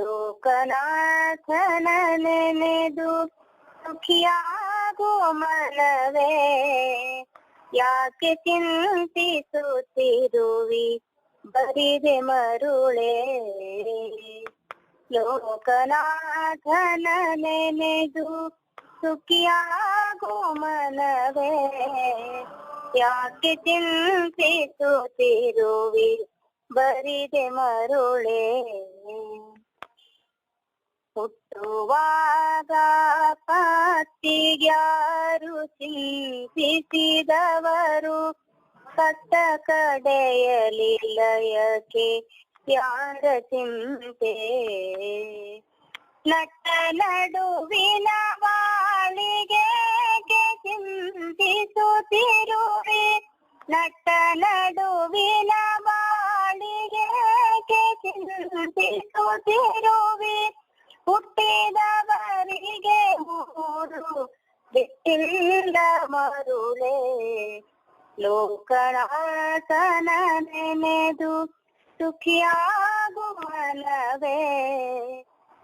ಲೋಕನಾಥನ ನೆನೆದು ಸುಖಿಯಾಗೋ ಮನವೇ, ಯಾಕೆ ಚಿಂತಿಸುತ್ತಿರುವಿ ಬರಿದೆ ಮರುಳೇ. ಲೋಕನಾಥನ ನೆನೆದು ಸುಖಿಯಾಗೋ ಮನವೇ, ಯಾಕೆ ಚಿಂತಿಸುತ್ತಿರುವಿ ಬರಿದೆ ಮರುಳೇ. ಹುಟ್ಟುವಾಗ ಪತ್ತಿಗ್ಯಾರು ಚಿಂತಿಸಿದವರು, ಕಟ್ಟ ಕಡೆಯಲಿಲ್ಲಯಕ್ಕೆ ಯಾರ ಚಿಂತೆ. ನಟ್ಟ ನಡುವಿನ ಬಾಳಿಗೆ ಚಿಂತಿಸುತ್ತಿರುವೆ, ನಟ್ಟ ನಡುವಿನ ಬಾಳಿಗೆ ಚಿಂತಿಸುತ್ತಿರುವೆ. ಹುಟ್ಟಿದವರಿಗೆ ಊರು ಬಿಟ್ಟಿಲ್ಲ ಮರುಳೇ. ಲೋಕನಾಥನ ನೆನೆದು ಸುಖಿಯಾಗು ಮನವೇ,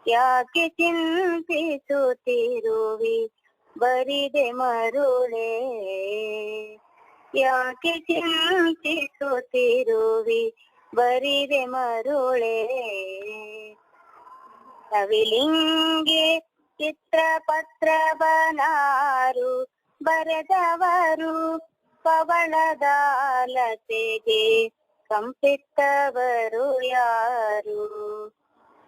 ಯಾಕೆ ಚಿಂತಿಸುತ್ತಿರುವಿ ಬರಿದೆ ಮರುಳೇ. ಯಾಕೆ ಚಿಂತಿಸುತ್ತಿರುವಿ ಬರಿದೆ ಮರುಳೇ. ನವಿಲಿಂಗೆ ಚಿತ್ರಪತ್ರವನಾರು ಬರೆದವರು, ಪವಳದಾಲತೆಗೆ ಕಂಪಿತ್ತವರು ಯಾರು.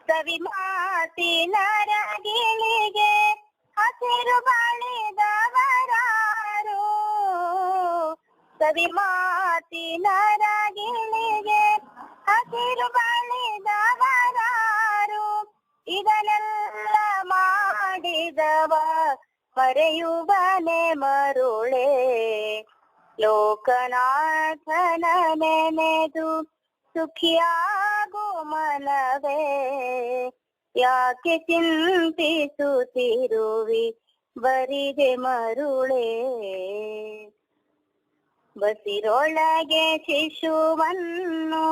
ಸವಿ ಮಾತಿನ ರಗಿಣಿಗೆ ಹಸಿರು ಬಳಿದವರಾರು, ಸವಿ ಮಾತಿನ ರಗಿಣಿಗೆ ಹಸಿರು ಬಳಿದವರಾರು. ಇದನ್ನೆಲ್ಲ ಮಾಡಿದವ ಮರೆಯುವನೆ ಮರುಳೇ. ಲೋಕನಾಥನ ನೆನೆದು ಸುಖಿಯಾಗು ಮನವೇ, ಯಾಕೆ ಚಿಂತಿಸುತ್ತಿರುವಿ ಬರಿದೆ ಮರುಳೇ. ಬಸಿರೊಳಗೆ ಶಿಶುವನ್ನು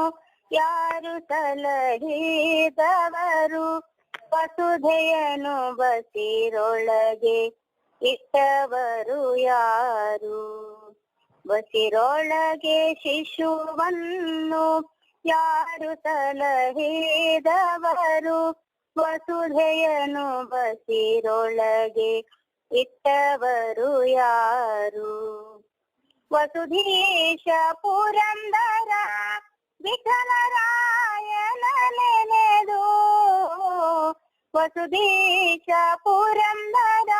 ಯಾರು ಸಲಹಿದವರು, ವಸುಧೆಯನು ಬಸಿರೊಳಗೆ ಇಟ್ಟವರು ಯಾರು. ಬಸಿರೊಳಗೆ ಶಿಶುವನ್ನು ಯಾರು ಸಲಹಿದವರು, ವಸುಧೆಯನು ಬಸಿರೊಳಗೆ ಇಟ್ಟವರು ಯಾರು. ವಸುಧೀಶ ಪುರಂದರ ವಿಠಲರಾಯನ ನೆನೆದು, ವಸುಧೀಶ ಪುರಂದರ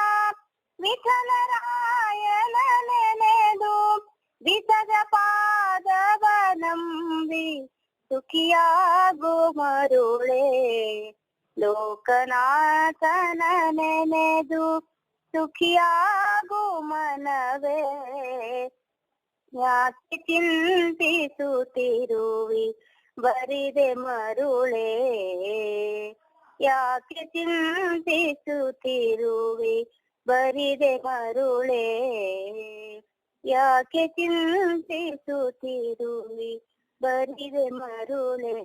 ವಿಠಲರಾಯನ ನೆನೆದು, ವಿಸದ ಪಾದವ ನಂಬಿ ಸುಖಿಯಾಗು ಮರುಳೇ. ಲೋಕನಾಥನ ನೆನೆದು ಸುಖಿಯಾಗು ಮನವೇ, ಯಾಕೆ ಚಿಂತಿಸುತ್ತಿರುವಿ ಬರಿದೆ ಮರುಳೇ. ಯಾಕೆ ಚಿಂತಿಸುತ್ತಿರುವಿ ಬರಿದೆ ಮರುಳೇ. ಯಾಕೆ ಚಿಂತಿಸುತ್ತಿರುವಿ ಬರಿದೆ ಮರುಳೇ.